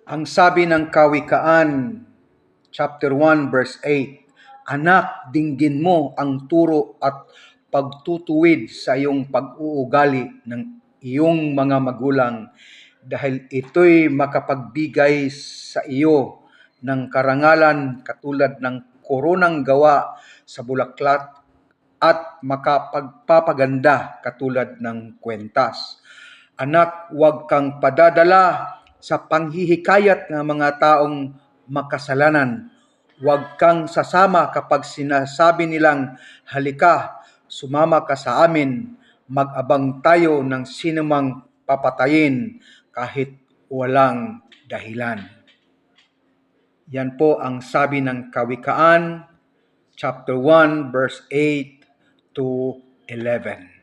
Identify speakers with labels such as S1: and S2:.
S1: Ang sabi ng Kawikaan, chapter 1, verse 8, Anak, dinggin mo ang turo at pagtutuwid sa iyong pag-uugali ng iyong mga magulang dahil ito'y makapagbigay sa iyo ng karangalan katulad ng koronang gawa sa bulaklak at makapagpapaganda katulad ng kwentas. Anak, huwag kang padadala sa panghihikayat ng mga taong makasalanan. Huwag kang sasama kapag sinasabi nilang, halika, sumama ka sa amin, mag-abang tayo ng sinumang papatayin kahit walang dahilan. Yan po ang sabi ng Kawikaan, chapter 1, verse 8 to 11.